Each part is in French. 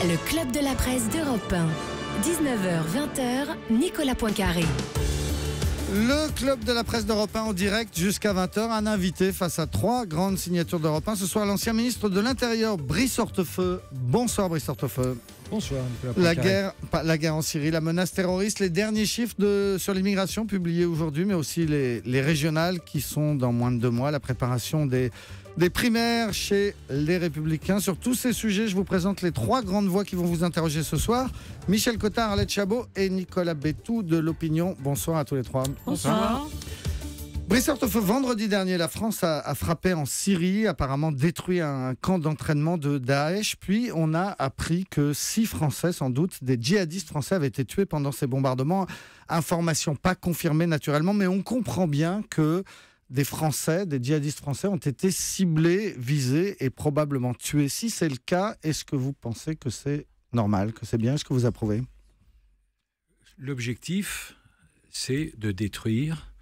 Le club de la presse d'Europe 1. 19h-20h, Nicolas Poincaré. Le club de la presse d'Europe 1 en direct jusqu'à 20h. Un invité face à 3 grandes signatures d'Europe 1. Ce soir, l'ancien ministre de l'Intérieur, Brice Hortefeux. Bonsoir Brice Hortefeux. Bonsoir Nicolas Poincaré. La guerre en Syrie, la menace terroriste, les derniers chiffres sur l'immigration publiés aujourd'hui, mais aussi les régionales qui sont dans moins de 2 mois. La préparation des primaires chez les Républicains. Sur tous ces sujets, je vous présente les 3 grandes voix qui vont vous interroger ce soir. Michel Cotin, Arlette Chabot et Nicolas Bétou de l'Opinion. Bonsoir à tous les 3. Bonsoir. Brice Hortefeux, vendredi dernier, la France a frappé en Syrie, apparemment détruit un camp d'entraînement de Daesh. Puis on a appris que 6 Français, sans doute, des djihadistes français avaient été tués pendant ces bombardements. Information pas confirmée naturellement, mais on comprend bien que des Français, des djihadistes français ont été ciblés, visés et probablement tués. Si c'est le cas, est-ce que vous pensez que c'est normal, que c'est bien? Est-ce que vous approuvez? L'objectif, c'est de détruire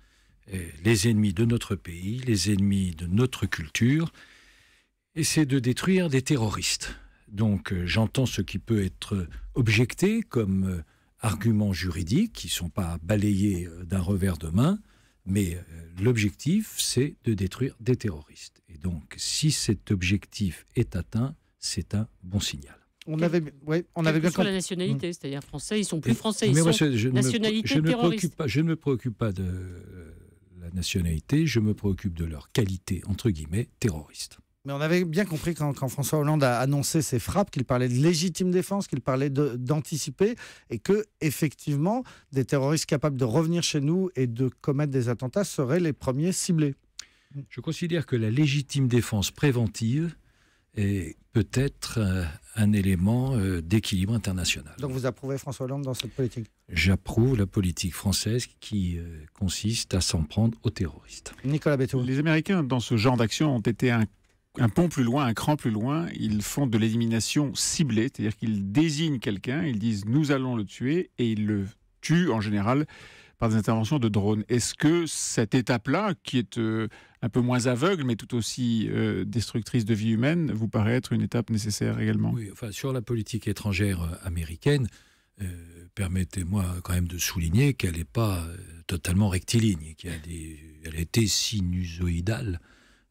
les ennemis de notre pays, les ennemis de notre culture, et c'est de détruire des terroristes. Donc j'entends ce qui peut être objecté comme arguments juridiques qui ne sont pas balayés d'un revers de main, mais l'objectif, c'est de détruire des terroristes. Et donc, si cet objectif est atteint, c'est un bon signal. On avait bien compris la nationalité, c'est-à-dire français, ils sont plus français, ils sont nationalité terroriste. Je ne me préoccupe pas de la nationalité, je me préoccupe de leur qualité, entre guillemets, terroriste. Mais on avait bien compris quand François Hollande a annoncé ces frappes, qu'il parlait de légitime défense, qu'il parlait d'anticiper, et que effectivement, des terroristes capables de revenir chez nous et de commettre des attentats seraient les premiers ciblés. Je considère que la légitime défense préventive est peut-être un élément d'équilibre international. Donc vous approuvez François Hollande dans cette politique? J'approuve la politique française qui consiste à s'en prendre aux terroristes. Nicolas Bétou. Les Américains, dans ce genre d'action, ont été un pont plus loin, un cran plus loin. Ils font de l'élimination ciblée, c'est-à-dire qu'ils désignent quelqu'un, ils disent « nous allons le tuer » et ils le tuent en général par des interventions de drones. Est-ce que cette étape-là, qui est un peu moins aveugle, mais tout aussi destructrice de vie humaine, vous paraît être une étape nécessaire également? Oui, enfin, sur la politique étrangère américaine, permettez-moi quand même de souligner qu'elle n'est pas totalement rectiligne, elle a été sinusoïdale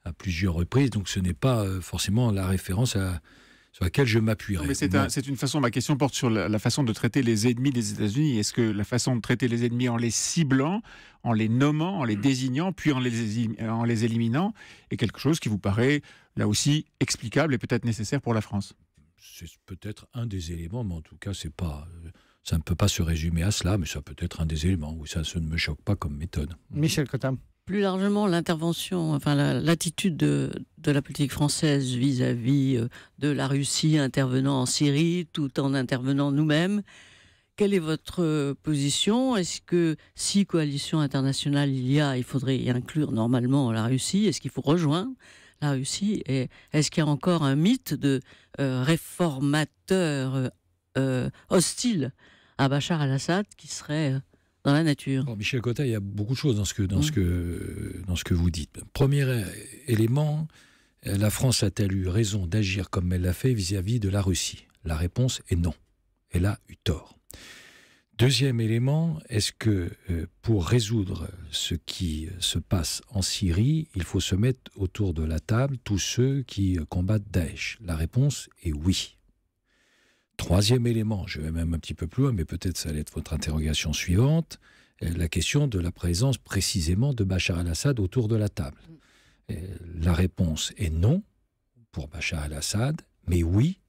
à plusieurs reprises, donc ce n'est pas forcément la référence sur laquelle je m'appuierai. Mais c'est une façon, ma question porte sur la façon de traiter les ennemis des États-Unis. Est-ce que la façon de traiter les ennemis en les ciblant, en les nommant, en les désignant, puis en les éliminant, est quelque chose qui vous paraît, là aussi, explicable et peut-être nécessaire pour la France? C'est peut-être un des éléments, mais en tout cas, ça ne peut pas se résumer à cela, mais ça peut être un des éléments. Oui, ça ne me choque pas comme méthode. Michel Cotin. Plus largement, l'attitude de la politique française vis-à-vis de la Russie intervenant en Syrie, tout en intervenant nous-mêmes. Quelle est votre position? Est-ce que si coalition internationale il faudrait y inclure normalement la Russie? Est-ce qu'il faut rejoindre la Russie? Et est-ce qu'il y a encore un mythe de réformateur hostile à Bachar el-Assad qui serait dans la nature? Bon, Michel Cotin, il y a beaucoup de choses dans ce que vous dites. Premier élément, la France a-t-elle eu raison d'agir comme elle l'a fait vis-à-vis de la Russie? La réponse est non. Elle a eu tort. Deuxième élément, est-ce que pour résoudre ce qui se passe en Syrie, il faut se mettre autour de la table tous ceux qui combattent Daesh? La réponse est oui. Troisième élément, je vais même un petit peu plus loin, mais peut-être ça va être votre interrogation suivante, la question de la présence précisément de Bachar el-Assad autour de la table. La réponse est non pour Bachar el-Assad, mais oui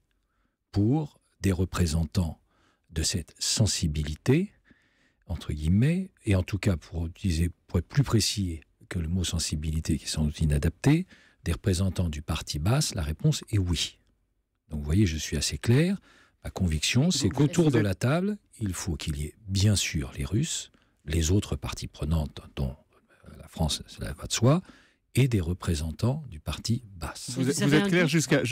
pour des représentants de cette sensibilité, entre guillemets, et en tout cas pour être plus précis que le mot sensibilité qui est sans doute inadapté, des représentants du parti Baas, la réponse est oui. Donc vous voyez, je suis assez clair. Ma conviction, c'est qu'autour de la table, il faut qu'il y ait bien sûr les Russes, les autres parties prenantes, dont la France, cela va de soi, et des représentants du parti Baas. Vous êtes clair jusqu'à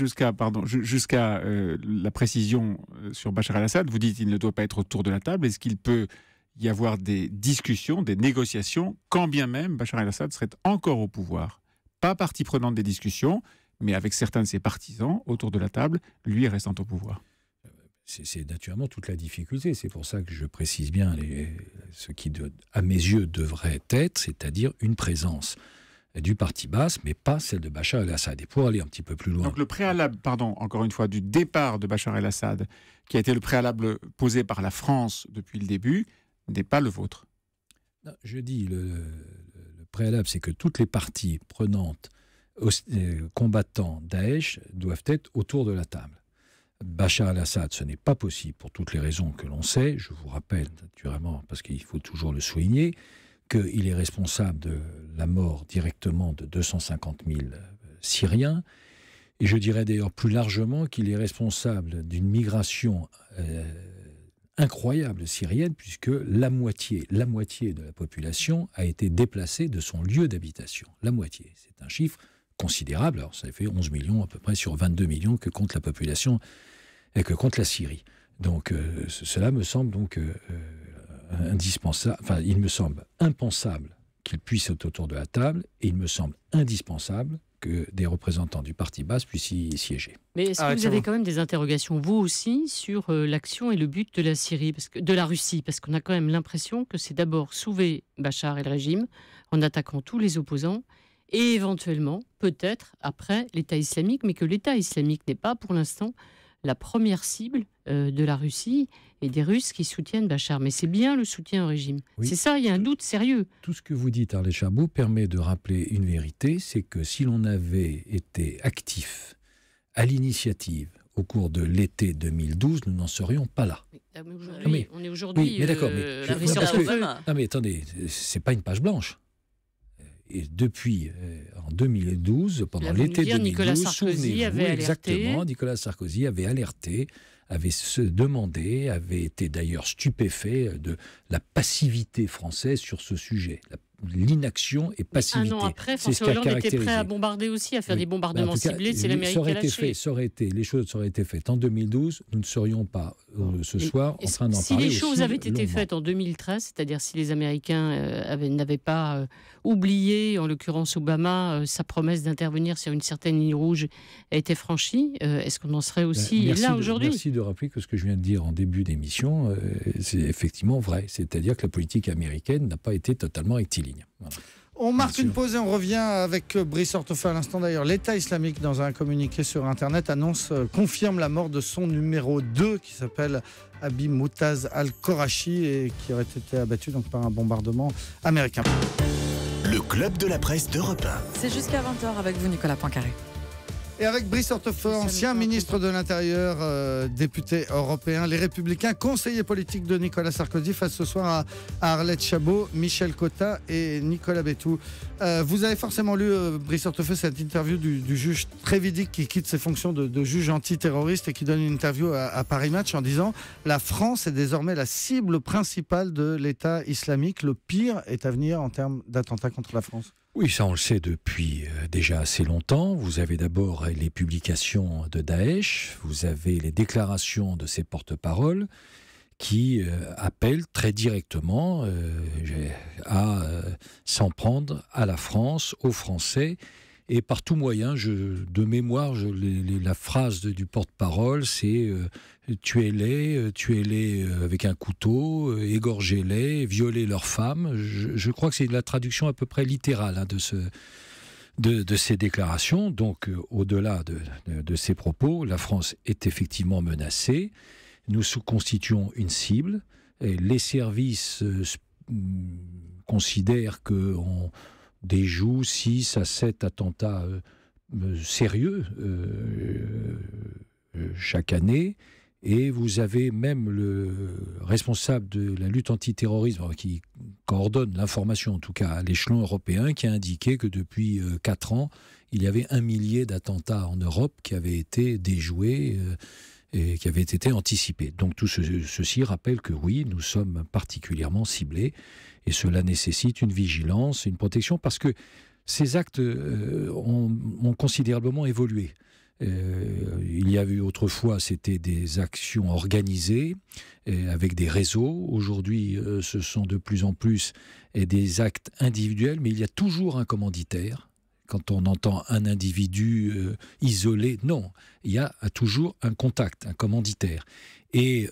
la précision sur Bachar el-Assad. Vous dites qu'il ne doit pas être autour de la table. Est-ce qu'il peut y avoir des discussions, des négociations, quand bien même Bachar el-Assad serait encore au pouvoir? Pas partie prenante des discussions, mais avec certains de ses partisans autour de la table, lui restant au pouvoir. c'est naturellement toute la difficulté. C'est pour ça que je précise bien ce qui, à mes yeux, devrait être, c'est-à-dire une présence du parti basse, mais pas celle de Bachar el-Assad. Et pour aller un petit peu plus loin... Donc le préalable, encore une fois, du départ de Bachar el-Assad, qui a été le préalable posé par la France depuis le début, n'est pas le vôtre. Non, je dis, le préalable, c'est que toutes les parties prenantes, combattant Daesh, doivent être autour de la table. Bachar el-Assad, ce n'est pas possible pour toutes les raisons que l'on sait. Je vous rappelle, naturellement, parce qu'il faut toujours le souligner, qu'il est responsable de la mort directement de 250 000 Syriens. Et je dirais d'ailleurs plus largement qu'il est responsable d'une migration incroyable syrienne, puisque la moitié de la population a été déplacée de son lieu d'habitation. La moitié. C'est un chiffre considérable. Alors ça fait 11 millions à peu près sur 22 millions que compte la population et que compte la Syrie. Donc cela me semble donc indispensable. Enfin, il me semble impensable qu'il puisse être autour de la table, et il me semble indispensable que des représentants du parti basse puissent y siéger. Mais est-ce que vous avez quand même des interrogations, vous aussi, sur l'action et le but de la Syrie, de la Russie, parce qu'on a quand même l'impression que c'est d'abord sauver Bachar et le régime en attaquant tous les opposants, et éventuellement, peut-être, après, l'État islamique, mais que l'État islamique n'est pas, pour l'instant, la première cible de la Russie et des Russes qui soutiennent Bachar. Mais c'est bien le soutien au régime. Oui. C'est ça, il y a un doute sérieux. Tout ce que vous dites, Arlette Chabot, permet de rappeler une vérité, c'est que si l'on avait été actif à l'initiative au cours de l'été 2012, nous n'en serions pas là. On est aujourd'hui... Oui, mais d'accord, mais attendez, c'est pas une page blanche. Et depuis, en 2012, pendant l'été 2012, Nicolas Sarkozy avait alerté. Exactement, Nicolas Sarkozy avait alerté, avait se demandé, avait été d'ailleurs stupéfait de la passivité française sur ce sujet. L'inaction et passivité. Un an après, François Hollande était prêt à bombarder aussi, à faire des bombardements ciblés. C'est l'Amérique qui a lâché. Les choses auraient été faites en 2012, nous ne serions pas ce soir en train d'en parler. Si les choses avaient été faites en 2013, c'est-à-dire si les Américains n'avaient pas oublié, en l'occurrence Obama, sa promesse d'intervenir sur une certaine ligne rouge a été franchie, est-ce qu'on en serait aussi là aujourd'hui ? Merci de rappeler que ce que je viens de dire en début d'émission, c'est effectivement vrai. C'est-à-dire que la politique américaine n'a pas été totalement rectiligne. Voilà. On marque une pause et on revient avec Brice Hortefeux. À l'instant d'ailleurs, l'État islamique, dans un communiqué sur Internet, confirme la mort de son numéro 2 qui s'appelle Abi Moutaz al-Qorachi et qui aurait été abattu donc, par un bombardement américain. Le club de la presse d'Europe 1. C'est jusqu'à 20h avec vous, Nicolas Poincaré. Et avec Brice Hortefeux, ancien ministre de l'Intérieur, député européen, les Républicains, conseiller politique de Nicolas Sarkozy, face ce soir à Arlette Chabot, Michel Cotta et Nicolas Bétou. Vous avez forcément lu, Brice Hortefeux, cette interview du juge Trévidic qui quitte ses fonctions de juge antiterroriste et qui donne une interview à Paris Match en disant « La France est désormais la cible principale de l'État islamique. Le pire est à venir en termes d'attentats contre la France. » Oui, ça on le sait depuis déjà assez longtemps. Vous avez d'abord les publications de Daesh, vous avez les déclarations de ses porte-paroles qui appellent très directement à s'en prendre à la France, aux Français. Et par tout moyen, de mémoire, la phrase du porte-parole, c'est tuez-les avec un couteau, égorgez-les, violez leurs femmes. Je crois que c'est la traduction à peu près littérale de ces déclarations. Donc, au-delà de ces propos, la France est effectivement menacée. Nous constituons une cible. Et les services considèrent qu'on déjoue 6 à 7 attentats sérieux chaque année. Et vous avez même le responsable de la lutte antiterrorisme, qui coordonne l'information, en tout cas à l'échelon européen, qui a indiqué que depuis 4 ans, il y avait 1 millier d'attentats en Europe qui avaient été déjoués et qui avaient été anticipés. Donc tout ceci rappelle que oui, nous sommes particulièrement ciblés et cela nécessite une vigilance, une protection, parce que ces actes ont considérablement évolué. Il y a eu autrefois, c'était des actions organisées avec des réseaux. Aujourd'hui, ce sont de plus en plus des actes individuels, mais il y a toujours un commanditaire quand on entend un individu isolé, non, il y a toujours un contact, un commanditaire. Et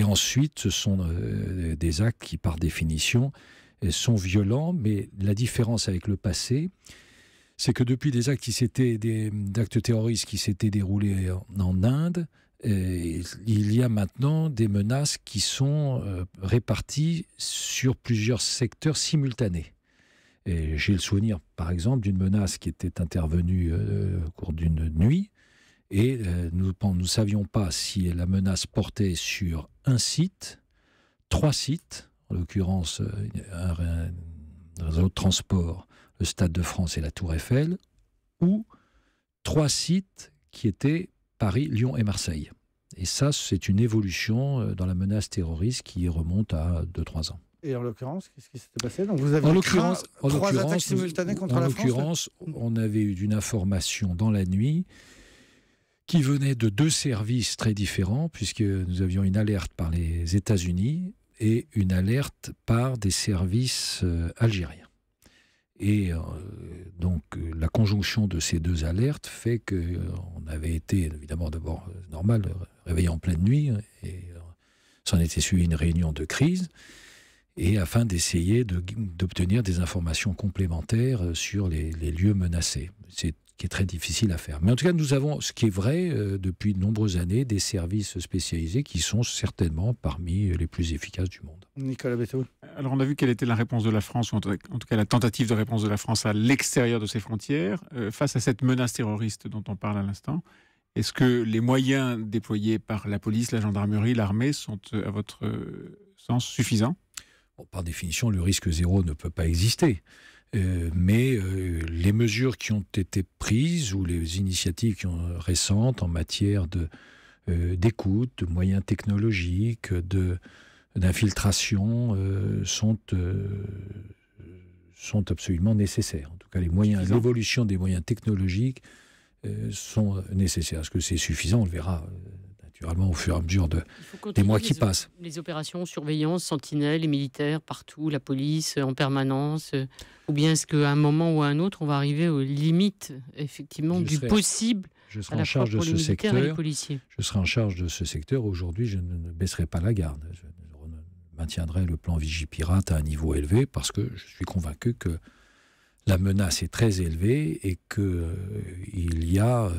ensuite, ce sont des actes qui, par définition, sont violents, mais la différence avec le passé, c'est que depuis des actes terroristes qui s'étaient déroulés en Inde, il y a maintenant des menaces qui sont réparties sur plusieurs secteurs simultanés. Et j'ai le souvenir, par exemple, d'une menace qui était intervenue au cours d'une nuit, et nous ne savions pas si la menace portait sur un site, 3 sites, en l'occurrence un réseau de transport, le Stade de France et la Tour Eiffel, ou 3 sites qui étaient Paris, Lyon et Marseille. Et ça, c'est une évolution dans la menace terroriste qui remonte à 2-3 ans. Et en l'occurrence, qu'est-ce qui s'était passé? Donc vous avez 3 attaques simultanées contre la France? En l'occurrence, on avait eu une information dans la nuit qui venait de 2 services très différents, puisque nous avions une alerte par les États-Unis et une alerte par des services algériens. Et donc la conjonction de ces 2 alertes fait qu'on avait été, évidemment d'abord normal, réveillé en pleine nuit, et s'en était suivi une réunion de crise, et afin d'essayer d'obtenir des informations complémentaires sur les lieux menacés. C'est qui est très difficile à faire. Mais en tout cas, nous avons, ce qui est vrai depuis de nombreuses années, des services spécialisés qui sont certainement parmi les plus efficaces du monde. Nicolas Béteau. Alors, on a vu quelle était la réponse de la France, ou en tout cas la tentative de réponse de la France à l'extérieur de ses frontières, face à cette menace terroriste dont on parle à l'instant. Est-ce que les moyens déployés par la police, la gendarmerie, l'armée sont, à votre sens, suffisants? Bon, par définition, le risque zéro ne peut pas exister. Mais les mesures qui ont été prises ou les initiatives récentes en matière d'écoute, de moyens technologiques, d'infiltration sont absolument nécessaires. En tout cas, l'évolution des moyens technologiques sont nécessaires. Est-ce que c'est suffisant? On le verra naturellement au fur et à mesure des mois qui passent. Les opérations, surveillance, sentinelles, les militaires, partout, la police, en permanence, ou bien est-ce qu'à un moment ou à un autre, on va arriver aux limites, effectivement, du possible? Je serai en charge de ce secteur. Je serai en charge de ce secteur. Aujourd'hui, je ne baisserai pas la garde. Je maintiendrai le plan Vigipirate à un niveau élevé parce que je suis convaincu que la menace est très élevée et qu'il y a...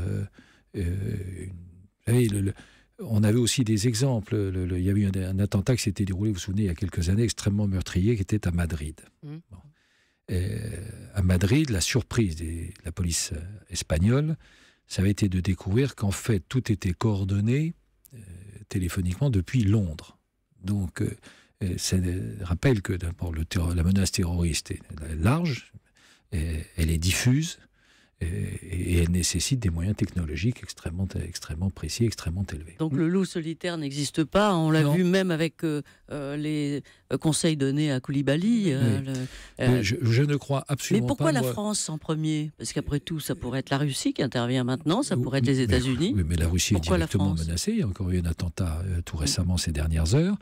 on avait aussi des exemples. Il y a eu un attentat qui s'était déroulé, vous vous souvenez, il y a quelques années, extrêmement meurtrier, qui était à Madrid. Bon. À Madrid, la surprise de la police espagnole, ça avait été de découvrir qu'en fait, tout était coordonné téléphoniquement depuis Londres. Donc, ça rappelle que d'abord, la menace terroriste est large, elle est diffuse, et elle nécessite des moyens technologiques extrêmement précis, extrêmement élevés. Donc le loup solitaire n'existe pas, on l'a vu même avec les conseils donnés à Koulibaly. Je ne crois absolument pas... Mais pourquoi la France en premier? Parce qu'après tout, ça pourrait être la Russie qui intervient maintenant, ça pourrait être les États-Unis. Oui, mais la Russie est directement menacée. Il y a encore eu un attentat tout récemment ces dernières heures.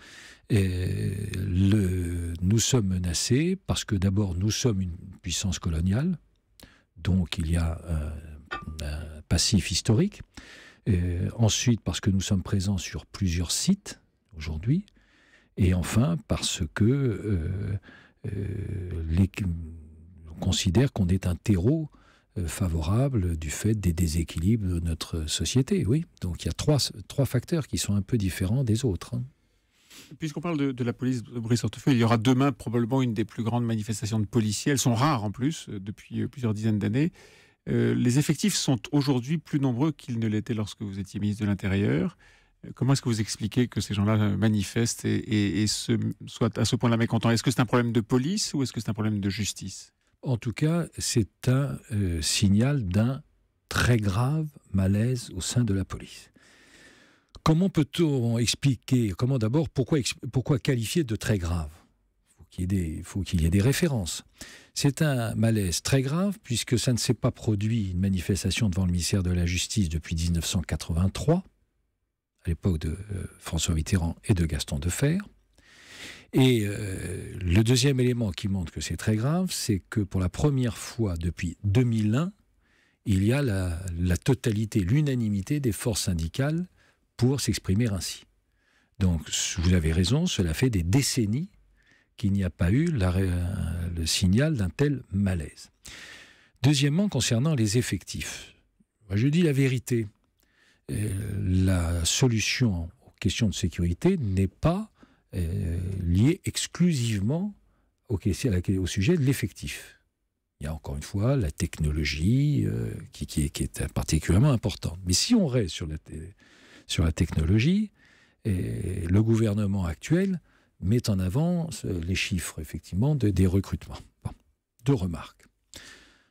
Nous sommes menacés parce que d'abord, nous sommes une puissance coloniale. Donc il y a un passif historique. Ensuite, parce que nous sommes présents sur plusieurs sites aujourd'hui. Et enfin, parce que on considère qu'on est un terreau favorable du fait des déséquilibres de notre société. Oui. Donc il y a trois facteurs qui sont un peu différents des autres. Puisqu'on parle de la police de Brice Hortefeux, il y aura demain probablement une des plus grandes manifestations de policiers. Elles sont rares en plus, depuis plusieurs dizaines d'années. Les effectifs sont aujourd'hui plus nombreux qu'ils ne l'étaient lorsque vous étiez ministre de l'Intérieur. Comment est-ce que vous expliquez que ces gens-là manifestent et soient à ce point-là mécontents? Est-ce que c'est un problème de police ou est-ce que c'est un problème de justice? En tout cas, c'est un signal d'un très grave malaise au sein de la police. Comment peut-on expliquer, pourquoi qualifier de très grave? Il faut qu'il y ait des références. C'est un malaise très grave puisque ça ne s'est pas produit une manifestation devant le ministère de la Justice depuis 1983, à l'époque de François Mitterrand et de Gaston Defferre. Et le deuxième élément qui montre que c'est très grave, c'est que pour la première fois depuis 2001, il y a la totalité, l'unanimité des forces syndicales pour s'exprimer ainsi. Donc, vous avez raison, cela fait des décennies qu'il n'y a pas eu le signal d'un tel malaise. Deuxièmement, concernant les effectifs, moi je dis la vérité. La solution aux questions de sécurité n'est pas liée exclusivement au sujet de l'effectif. Il y a encore une fois la technologie qui est particulièrement importante. Mais si on reste sur la technologie, le gouvernement actuel met en avant les chiffres, effectivement, des recrutements. Bon. 2 remarques.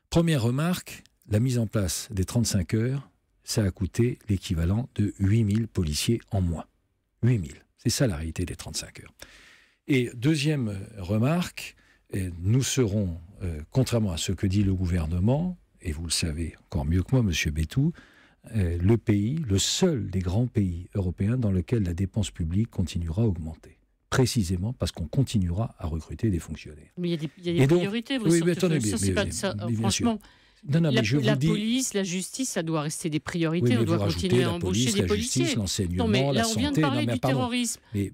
Première remarque, la mise en place des 35 heures, ça a coûté l'équivalent de 8000 policiers en moins. 8000. C'est ça la réalité des 35 heures. Et deuxième remarque, nous serons, contrairement à ce que dit le gouvernement, et vous le savez encore mieux que moi, M. Bétou, le seul des grands pays européens dans lequel la dépense publique continuera à augmenter. Précisément parce qu'on continuera à recruter des fonctionnaires. Mais il y a des priorités. Oui, mais attendez, franchement, la police, la justice, ça doit rester des priorités. Oui, on doit continuer à embaucher des policiers. Justice, l'enseignement, la santé. On vient de parler du terrorisme. Mais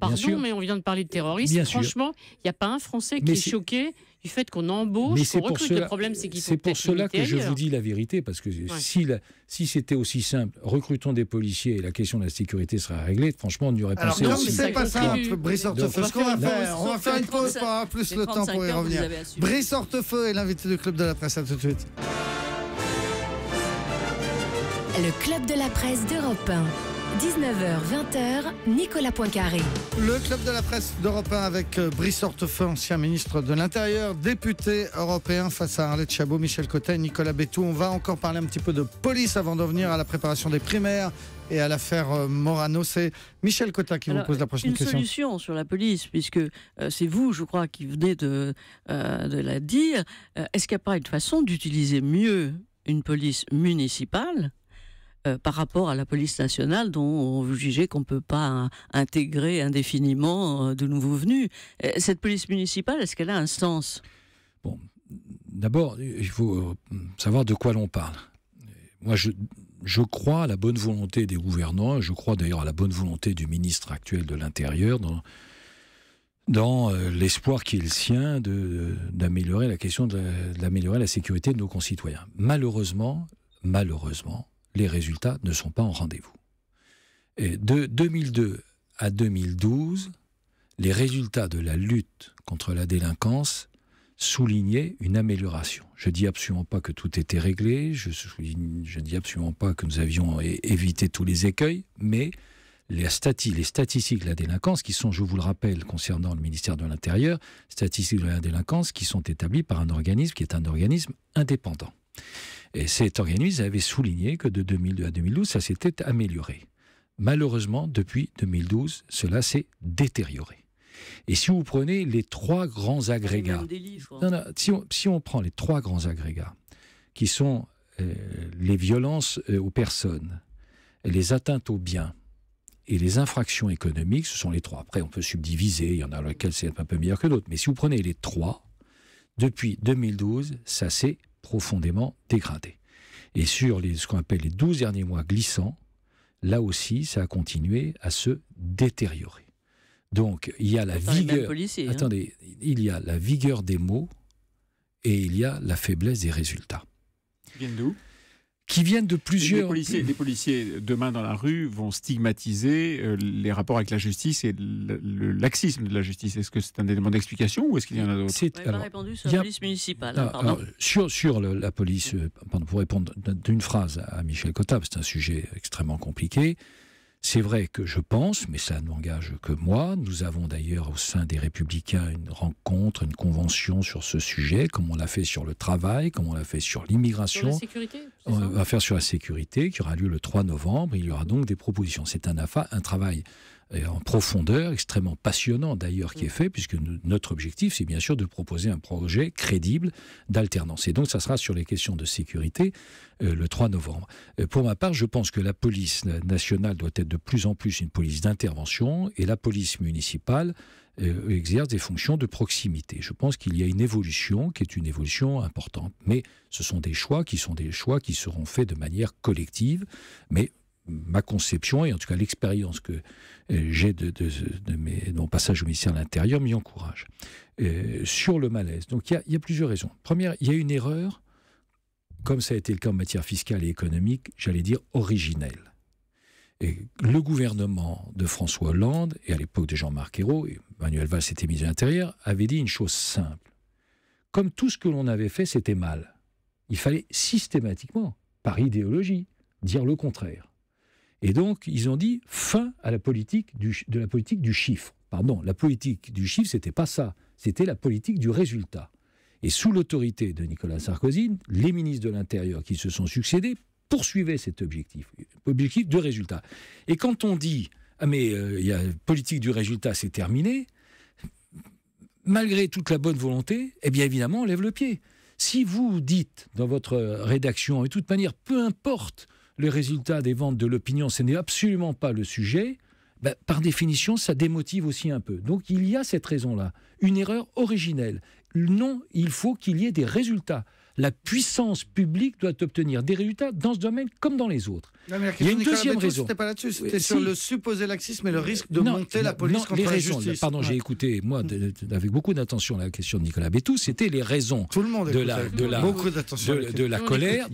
on vient de parler de terrorisme. Franchement, il n'y a pas un Français qui est choqué du fait qu'on embauche, qu'on recrute. Le problème, c'est qu'il faut pour cela que je vous dis la vérité, parce que si c'était aussi simple, recrutons des policiers et la question de la sécurité serait réglée, franchement, on y aurait pensé alors, aussi. comme c'est pas simple, Brice Hortefeux, ce qu'on va faire, on va faire une pause pour avoir plus le temps pour y revenir. Brice Hortefeux est l'invité du Club de la Presse. À tout de suite. Le Club de la Presse d'Europe 1. 19h-20h, Nicolas Poincaré. Le Club de la Presse d'Europe 1 avec Brice Hortefeux, ancien ministre de l'Intérieur, député européen face à Arlette Chabot, Michel Cotta et Nicolas Bétou. On va encore parler un petit peu de police avant d'en venir à la préparation des primaires et à l'affaire Morano. C'est Michel Cotta qui vous pose la prochaine question. Une solution sur la police, puisque c'est vous, je crois, qui venez de la dire. Est-ce qu'il n'y a pas une façon d'utiliser mieux une police municipale par rapport à la police nationale dont vous jugez qu'on ne peut pas intégrer indéfiniment de nouveaux venus? Cette police municipale, est-ce qu'elle a un sens? Bon, d'abord, il faut savoir de quoi l'on parle. Moi, je crois à la bonne volonté des gouvernants, et je crois d'ailleurs à la bonne volonté du ministre actuel de l'Intérieur dans l'espoir qui est le sien d'améliorer la question d'améliorer la sécurité de nos concitoyens. Malheureusement, les résultats ne sont pas en rendez-vous. Et de 2002 à 2012, les résultats de la lutte contre la délinquance soulignaient une amélioration. Je ne dis absolument pas que tout était réglé, je ne dis absolument pas que nous avions évité tous les écueils, mais les statistiques de la délinquance, qui sont, je vous le rappelle, concernant le ministère de l'Intérieur, statistiques de la délinquance qui sont établies par un organisme qui est un organisme indépendant. Et cet organisme avait souligné que de 2002 à 2012, ça s'était amélioré. Malheureusement, depuis 2012, cela s'est détérioré. Et si vous prenez les 3 grands agrégats, si on prend les 3 grands agrégats, qui sont les violences aux personnes, les atteintes aux biens et les infractions économiques, ce sont les 3. Après, on peut subdiviser, il y en a lesquels c'est un peu meilleur que d'autres. Mais si vous prenez les 3, depuis 2012, ça s'est profondément dégradé. Et sur ce qu'on appelle les 12 derniers mois glissants, là aussi, ça a continué à se détériorer. Donc, il y a la vigueur... Attendez, il y a la vigueur des mots et il y a la faiblesse des résultats. Qui viennent d'où ? Qui viennent de plusieurs... Les policiers, demain dans la rue, vont stigmatiser les rapports avec la justice et le laxisme de la justice. Est-ce que c'est un élément d'explication ou est-ce qu'il y en a d'autres ? Vous n'avez pas répondu sur la police municipale. Sur la police, pour répondre d'une phrase à Michel Cotta, c'est un sujet extrêmement compliqué. C'est vrai que je pense, mais ça n'engage que moi, nous avons d'ailleurs au sein des Républicains une rencontre, une convention sur ce sujet, comme on l'a fait sur le travail, comme on l'a fait sur l'immigration. Sur la sécurité, on va faire sur la sécurité, qui aura lieu le 3 novembre. Il y aura donc des propositions. C'est un travail en profondeur, extrêmement passionnant d'ailleurs, qui est fait, puisque notre objectif, c'est bien sûr de proposer un projet crédible d'alternance. Et donc, ça sera sur les questions de sécurité le 3 novembre. Pour ma part, je pense que la police nationale doit être de plus en plus une police d'intervention, et la police municipale exercent des fonctions de proximité. Je pense qu'il y a une évolution qui est une évolution importante. Mais ce sont des choix qui seront faits de manière collective. Mais ma conception, et en tout cas l'expérience que j'ai de mon passage au ministère de l'Intérieur, m'y encourage. Sur le malaise, donc il y a plusieurs raisons. Première, il y a une erreur, comme ça a été le cas en matière fiscale et économique, j'allais dire originelle. Et le gouvernement de François Hollande, et à l'époque de Jean-Marc Ayrault, et Manuel Valls était ministre de l'Intérieur, avait dit une chose simple. Comme tout ce que l'on avait fait, c'était mal. Il fallait systématiquement, par idéologie, dire le contraire. Et donc, ils ont dit fin à la politique de la politique du chiffre. Pardon, la politique du chiffre, c'était pas ça. C'était la politique du résultat. Et sous l'autorité de Nicolas Sarkozy, les ministres de l'Intérieur qui se sont succédés poursuivaient cet objectif de résultat. Et quand on dit « Ah mais il y a politique du résultat, c'est terminé », malgré toute la bonne volonté, eh bien évidemment, on lève le pied. Si vous dites dans votre rédaction, de toute manière, peu importe le résultat des ventes de l'opinion, ce n'est absolument pas le sujet, ben, par définition, ça démotive aussi un peu. Donc il y a cette raison-là, une erreur originelle. Non, il faut qu'il y ait des résultats. La puissance publique doit obtenir des résultats dans ce domaine comme dans les autres. Non, mais il y a une deuxième raison. C'était pas là-dessus, c'était sur le supposé laxisme et le risque de monter la police contre la justice. Pardon, j'ai écouté, moi, avec beaucoup d'attention la question de Nicolas Bétou, c'était les raisons de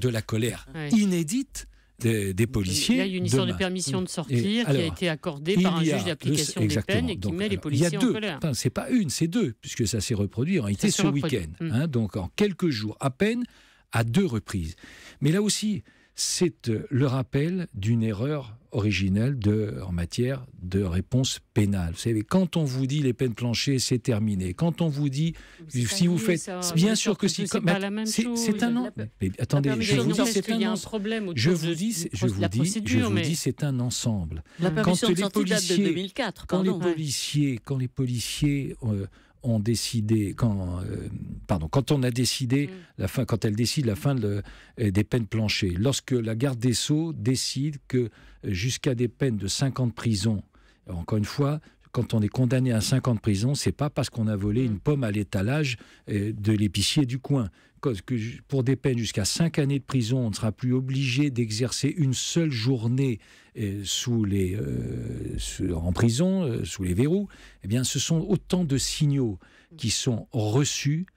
la colère inédite des policiers. Il y a une histoire de permission de sortir qui a été accordée par un juge d'application des peines et qui met les policiers en colère. C'est pas une, c'est deux, puisque ça s'est reproduit en réalité ce week-end. Donc en quelques jours, à peine, à 2 reprises. Mais là aussi, c'est le rappel d'une erreur originelle en matière de réponse pénale. Vous savez, quand on vous dit les peines planchées, c'est terminé. Quand on vous dit, si vous faites... Bien sûr que si. C'est pas la même chose. C'est un an. Mais attendez, je vous dis, c'est un ensemble. Je vous dis, c'est un ensemble. La permission de sortie date de 2004. Quand les policiers ont décidé, quand on a décidé, quand elle décide la fin des peines planchées, lorsque la garde des Sceaux décide que jusqu'à des peines de 5 ans de prison, encore une fois, quand on est condamné à 5 ans de prison, c'est pas parce qu'on a volé une pomme à l'étalage de l'épicier du coin. Pour des peines jusqu'à 5 années de prison, on ne sera plus obligé d'exercer une seule journée en prison, sous les verrous. Eh bien, ce sont autant de signaux qui sont reçus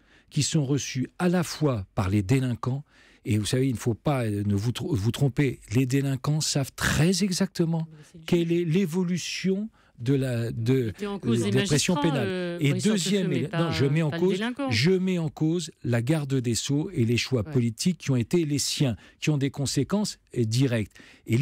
à la fois par les délinquants. Et vous savez, il ne faut pas vous tromper. Les délinquants savent très exactement quelle est l'évolution de la pression pénale. Et deuxième, je mets en cause la garde des Sceaux et les choix politiques qui ont été les siens, qui ont des conséquences directes. Et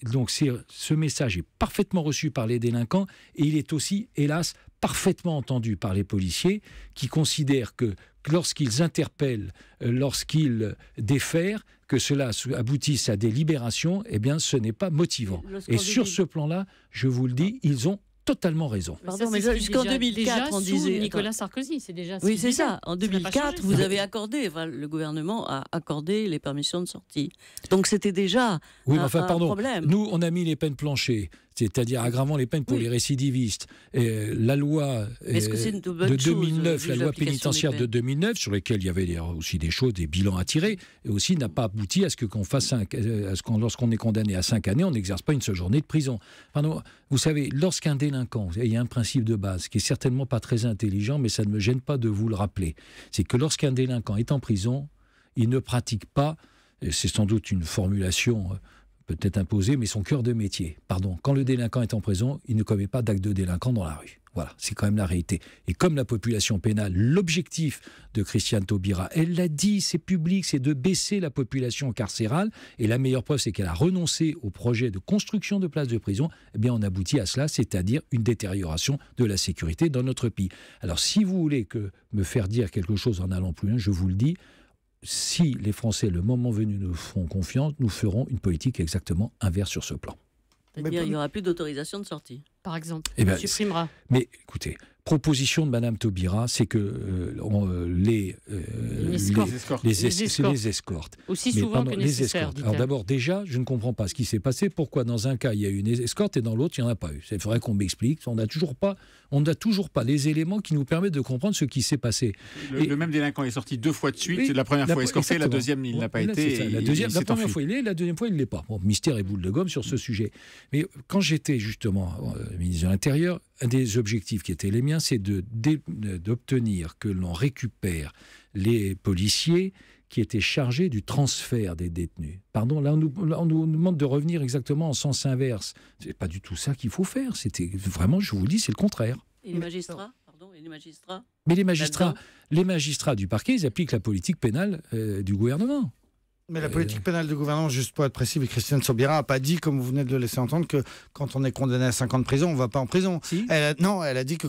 donc ce message est parfaitement reçu par les délinquants et il est aussi, hélas, parfaitement entendu par les policiers qui considèrent que lorsqu'ils interpellent, lorsqu'ils défèrent, que cela aboutisse à des libérations, eh bien, ce n'est pas motivant. Et sur ce plan-là, je vous le dis, ils ont totalement raison. Pardon, mais jusqu'en 2004, on disait... Nicolas Sarkozy, c'est déjà... Oui, c'est ça. En 2004, vous avez accordé, le gouvernement a accordé les permissions de sortie. Donc c'était déjà un problème. Nous, on a mis les peines planchées, c'est-à-dire aggravant les peines pour les récidivistes. La loi de 2009, la loi pénitentiaire de 2009, sur laquelle il y avait aussi des choses, des bilans à tirer, et aussi n'a pas abouti à ce qu'on fasse lorsqu'on est condamné à 5 années, on n'exerce pas une seule journée de prison. Pardon, vous savez, lorsqu'un délinquant, il y a un principe de base qui est certainement pas très intelligent, mais ça ne me gêne pas de vous le rappeler, c'est que lorsqu'un délinquant est en prison, il ne pratique pas, c'est sans doute une formulation peut-être imposé, mais son cœur de métier. Pardon, quand le délinquant est en prison, il ne commet pas d'acte de délinquant dans la rue. Voilà, c'est quand même la réalité. Et comme la population pénale, l'objectif de Christiane Taubira, elle l'a dit, c'est public, c'est de baisser la population carcérale. Et la meilleure preuve, c'est qu'elle a renoncé au projet de construction de places de prison. Eh bien, on aboutit à cela, c'est-à-dire une détérioration de la sécurité dans notre pays. Alors, si vous voulez me faire dire quelque chose en allant plus loin, je vous le dis, si les Français, le moment venu, nous font confiance, nous ferons une politique exactement inverse sur ce plan. C'est-à-dire qu'il n'y aura plus d'autorisation de sortie. Par exemple, on supprimera. Mais écoutez, proposition de Madame Taubira, c'est que les escortes. Aussi Mais souvent pardon, que les nécessaire, escortes. dit-elle. Alors d'abord, déjà, je ne comprends pas ce qui s'est passé. Pourquoi dans un cas, il y a eu une escorte et dans l'autre, il n'y en a pas eu. Il faudrait qu'on m'explique. On n'a toujours pas les éléments qui nous permettent de comprendre ce qui s'est passé. Le même délinquant est sorti 2 fois de suite. Oui, la première fois escorté, exactement. la deuxième, il n'a pas été. La première fois, il est, la deuxième fois, il ne l'est pas. Bon, mystère et boule de gomme sur ce sujet. Mais quand j'étais justement ministre de l'Intérieur, un des objectifs qui étaient les miens, c'est d'obtenir que l'on récupère les policiers qui étaient chargés du transfert des détenus. Pardon, là, on nous demande de revenir exactement en sens inverse. C'est pas du tout ça qu'il faut faire. C'était vraiment, je vous le dis, c'est le contraire. Et les magistrats, pardon, et les magistrats. Mais les magistrats du parquet, ils appliquent la politique pénale du gouvernement. Mais la politique pénale du gouvernement, juste pour être précis, Christiane Taubira n'a pas dit, comme vous venez de le laisser entendre, que quand on est condamné à 5 ans de prison, on ne va pas en prison. Si. Elle a dit que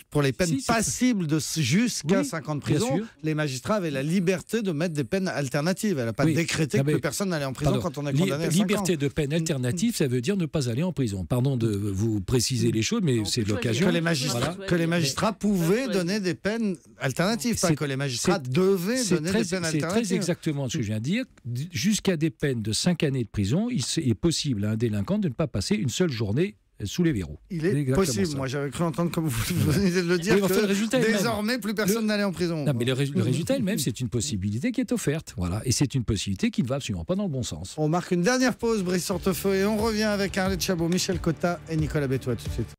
pour les peines passibles de jusqu'à 5 ans de prison, les magistrats avaient la liberté de mettre des peines alternatives. Elle n'a pas décrété que personne n'allait en prison quand on est condamné à 5 ans. Liberté de peine alternative, ça veut dire ne pas aller en prison. Pardon de vous préciser les choses, mais c'est l'occasion. Que les magistrats pouvaient donner des peines alternatives, pas que les magistrats devaient donner des peines alternatives. C'est très exactement ce que je viens de dire. Jusqu'à des peines de 5 années de prison, il est possible à un délinquant de ne pas passer une seule journée sous les verrous. Il est possible. Ça. Moi, j'avais cru entendre, comme vous venez de le dire, que désormais, plus personne n'allait en prison. Non, mais le résultat même, c'est une possibilité qui est offerte. Voilà. Et c'est une possibilité qui ne va absolument pas dans le bon sens. On marque une dernière pause, Brice Hortefeux, et on revient avec Arlette Chabot, Michel Cotta et Nicolas Bétois tout de suite.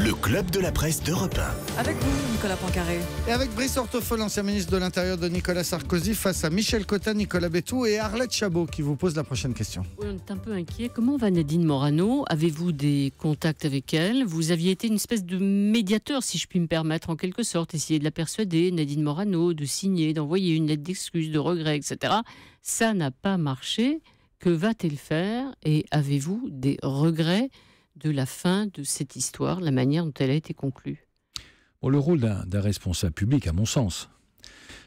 Le Club de la Presse d'Europe 1. Avec vous, Nicolas Poincaré. Et avec Brice Hortefeux, l'ancien ministre de l'Intérieur de Nicolas Sarkozy, face à Michel Cotta, Nicolas Bétoux et Arlette Chabot qui vous pose la prochaine question. Oui, on est un peu inquiet. Comment va Nadine Morano? Avez-vous des contacts avec elle? Vous aviez été une espèce de médiateur, si je puis me permettre, en quelque sorte. Essayer de la persuader, Nadine Morano, de signer, d'envoyer une lettre d'excuse, de regret, etc. Ça n'a pas marché. Que va-t-elle faire? Et avez-vous des regrets de la fin de cette histoire, la manière dont elle a été conclue? Bon, le rôle d'un responsable public, à mon sens,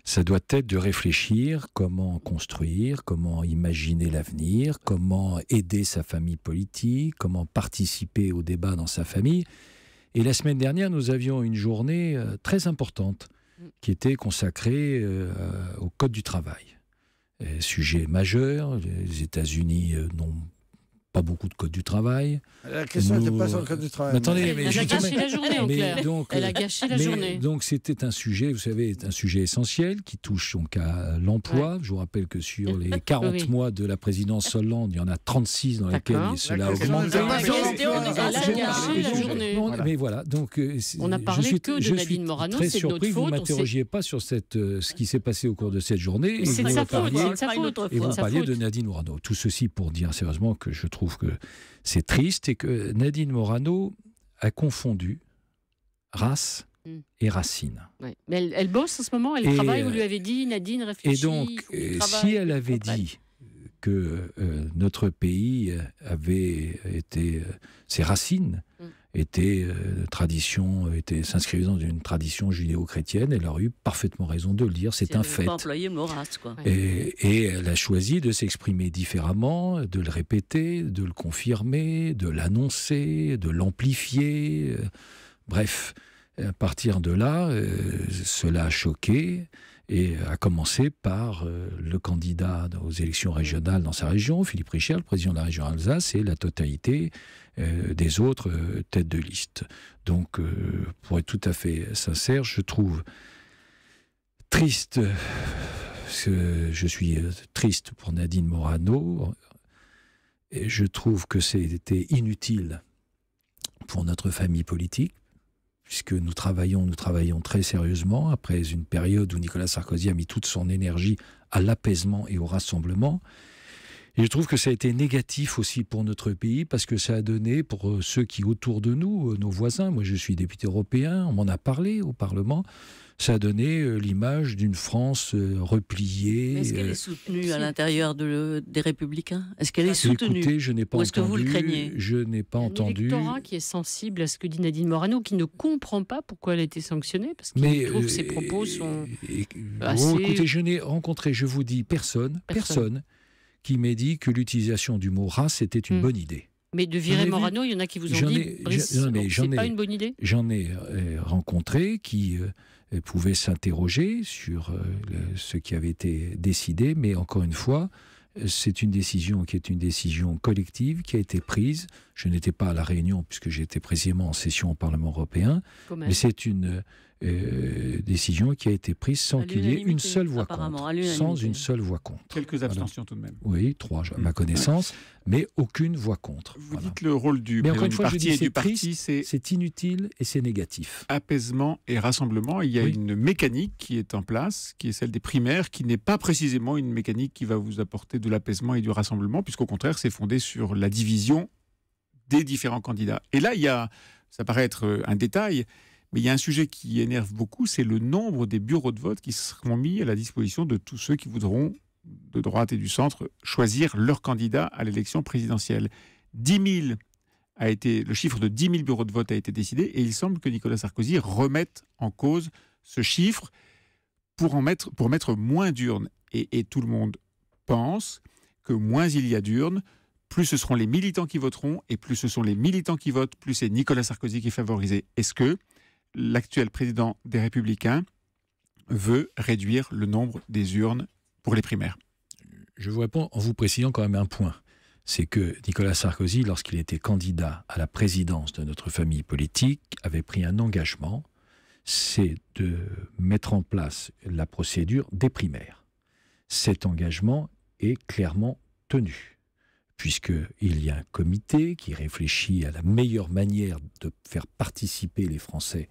ça doit être de réfléchir comment construire, comment imaginer l'avenir, comment aider sa famille politique, comment participer au débat dans sa famille. Et la semaine dernière, nous avions une journée très importante qui était consacrée au Code du travail. Sujet majeur, les États-Unis n'ont pas beaucoup de code du travail. La question n'était pas sur le code du travail. Attendez, elle a gâché la journée, en clair. Elle a gâché la journée. Donc c'était un sujet, vous savez, un sujet essentiel qui touche donc à l'emploi. Ouais. Je vous rappelle que sur les 40 mois de la présidence Hollande, il y en a 36 dans lesquels cela a augmenté. Elle a gâché la journée. Mais voilà, donc on a parlé que de Nadine Morano, c'est de notre faute. Je suis très surpris que vous ne m'interrogiez pas sur ce qui s'est passé au cours de cette journée. C'est de sa faute. Et vous parliez de Nadine Morano. Tout ceci pour dire sérieusement que je trouve que c'est triste et que Nadine Morano a confondu race et racine. Ouais. Mais elle bosse en ce moment, elle travaille, vous lui avez dit, Nadine, réfléchit. Et donc, si elle avait dit que notre pays avait été, ses racines s'inscrivaient dans une tradition judéo-chrétienne, elle aurait eu parfaitement raison de le dire, c'est un fait. Pas employer le mot race, quoi. Et elle a choisi de s'exprimer différemment, de le répéter, de le confirmer, de l'annoncer, de l'amplifier. Bref, à partir de là, cela a choqué. Et à commencer par le candidat aux élections régionales dans sa région, Philippe Richert, le président de la région Alsace, et la totalité des autres têtes de liste. Donc, pour être tout à fait sincère, je trouve triste, je suis triste pour Nadine Morano, et je trouve que c'était inutile pour notre famille politique, puisque nous travaillons très sérieusement, après une période où Nicolas Sarkozy a mis toute son énergie à l'apaisement et au rassemblement. Et je trouve que ça a été négatif aussi pour notre pays, parce que ça a donné, pour ceux qui autour de nous, nos voisins, moi je suis député européen, on m'en a parlé au Parlement, ça a donné l'image d'une France repliée. Est-ce qu'elle est soutenue à l'intérieur des Républicains? Est-ce qu'elle est soutenue? Écoutez, je n'ai pas entendu. Est-ce que vous le craignez? Je n'ai pas entendu. L'électorat qui est sensible à ce que dit Nadine Morano, qui ne comprend pas pourquoi elle a été sanctionnée, parce qu'il trouve que ses propos sont assez... Écoutez, je n'ai rencontré, je vous dis, personne qui m'ait dit que l'utilisation du mot race était une bonne idée. Mais de virer Morano, il y en a qui vous ont dit c'est pas une bonne idée. J'en ai rencontré qui pouvaient s'interroger sur ce qui avait été décidé, mais encore une fois, c'est une décision qui est une décision collective qui a été prise. Je n'étais pas à la réunion puisque j'étais précisément en session au Parlement européen, mais c'est une décision qui a été prise sans qu'il y ait une seule voix contre. Sans une seule voix contre. Quelques abstentions tout de même. Oui, 3 à ma connaissance, mais aucune voix contre. Vous dites le rôle du président du parti et du parti, c'est inutile et c'est négatif. Apaisement et rassemblement. Il y a une mécanique qui est en place, qui est celle des primaires, qui n'est pas précisément une mécanique qui va vous apporter de l'apaisement et du rassemblement, puisqu'au contraire, c'est fondé sur la division des différents candidats. Et là, ça paraît être un détail, mais il y a un sujet qui énerve beaucoup, c'est le nombre des bureaux de vote qui seront mis à la disposition de tous ceux qui voudront, de droite et du centre, choisir leur candidat à l'élection présidentielle. 10 000 le chiffre de 10 000 bureaux de vote a été décidé, et il semble que Nicolas Sarkozy remette en cause ce chiffre pour mettre moins d'urnes. Et tout le monde pense que moins il y a d'urnes, plus ce seront les militants qui voteront, et plus ce sont les militants qui votent, plus c'est Nicolas Sarkozy qui est favorisé. Est-ce que l'actuel président des Républicains veut réduire le nombre des urnes pour les primaires? Je vous réponds en vous précisant quand même un point. C'est que Nicolas Sarkozy, lorsqu'il était candidat à la présidence de notre famille politique, avait pris un engagement, c'est de mettre en place la procédure des primaires. Cet engagement est clairement tenu, puisqu'il y a un comité qui réfléchit à la meilleure manière de faire participer les Français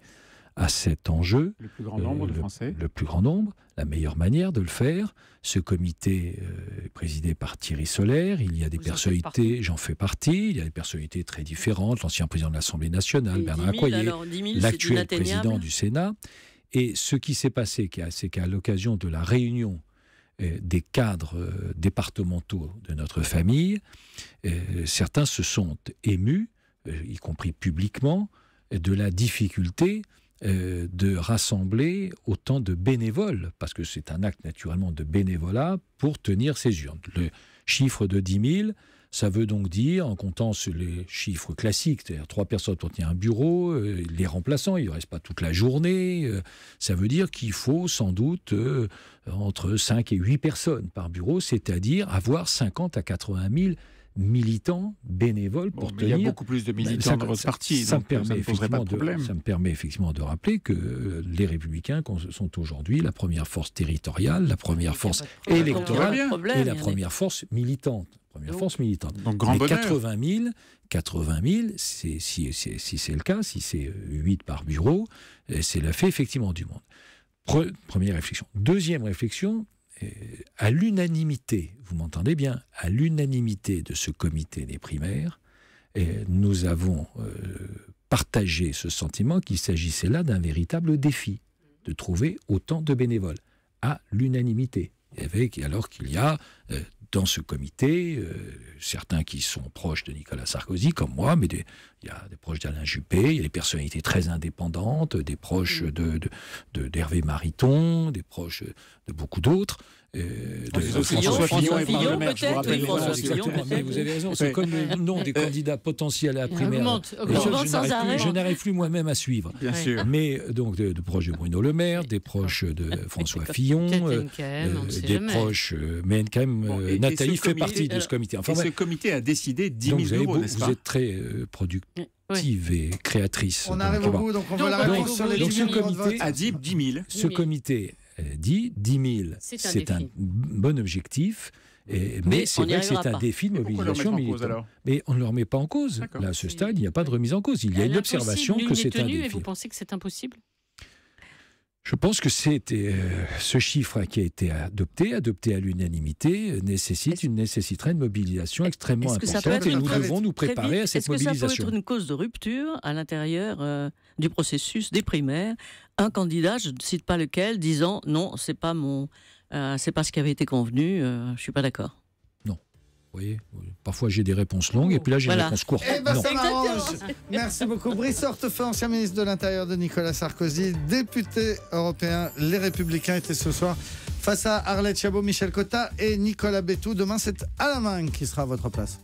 à cet enjeu. Le plus grand nombre de Français. Le plus grand nombre, la meilleure manière de le faire. Ce comité est présidé par Thierry Solère. Il y a des personnalités, j'en fais partie, il y a des personnalités très différentes. L'ancien président de l'Assemblée nationale, Bernard Accoyer, l'actuel président du Sénat. Et ce qui s'est passé, c'est qu'à l'occasion de la réunion des cadres départementaux de notre famille, certains se sont émus, y compris publiquement, de la difficulté de rassembler autant de bénévoles, parce que c'est un acte naturellement de bénévolat pour tenir ces urnes. Le chiffre de 10 000, ça veut donc dire, en comptant sur les chiffres classiques, c'est-à-dire 3 personnes pour tenir un bureau, les remplaçants, il ne reste pas toute la journée, ça veut dire qu'il faut sans doute entre 5 et 8 personnes par bureau, c'est-à-dire avoir 50 à 80 000 militants bénévoles pour tenir. Il y a beaucoup plus de militants dans votre parti, ça ne poserait pas de problème. Ça me permet effectivement de rappeler que les Républicains sont aujourd'hui la première force territoriale, la première force électorale et la première force militante. Donc grand bonheur. 80 000, si c'est le cas, si c'est 8 par bureau, c'est le fait effectivement du monde. Première réflexion. Deuxième réflexion, à l'unanimité, vous m'entendez bien, à l'unanimité de ce comité des primaires, nous avons partagé ce sentiment qu'il s'agissait là d'un véritable défi, de trouver autant de bénévoles, à l'unanimité. Alors qu'il y a dans ce comité certains qui sont proches de Nicolas Sarkozy, comme moi, mais il y a des proches d'Alain Juppé, il y a des personnalités très indépendantes, des proches d'Hervé Mariton, des proches de beaucoup d'autres. François Fillon, peut-être. Mais vous avez raison, c'est comme le nom des candidats potentiels à la primaire. Je n'arrive plus moi-même à suivre. Bien sûr. Mais donc de proches de Bruno Le Maire, des proches de François Fillon, des proches. Mais quand même, Nathalie fait partie de ce comité. Enfin, ce comité a décidé 10 000 euros, n'est-ce pas ? Vous êtes très productive et créatrice. On arrive au bout, donc on va la réponse sur les 10 000 euros de vote. A dit 10 000. Ce comité dit 10 000. C'est un bon objectif. Mais c'est vrai que c'est un défi de mobilisation militante. Mais on ne le remet pas en cause. Là, à ce stade, il n'y a pas de remise en cause. Il y a une observation que c'est un défi. Et vous pensez que c'est impossible ? Je pense que ce chiffre qui a été adopté à l'unanimité, nécessiterait une mobilisation extrêmement importante et nous devons nous préparer à cette mobilisation. Est-ce que ça peut être une cause de rupture à l'intérieur du processus des primaires ? Un candidat, je ne cite pas lequel, disant non, c'est pas ce qui avait été convenu, je suis pas d'accord. Vous voyez, parfois j'ai des réponses longues et puis là j'ai des réponses courtes. Eh ben, ça m'arrange. Merci beaucoup. Brice Hortefeux, ancien ministre de l'Intérieur de Nicolas Sarkozy, député européen. Les Républicains étaient ce soir face à Arlette Chabot, Michel Cotta et Nicolas Bétou. Demain, c'est Alain Mingue qui sera à votre place.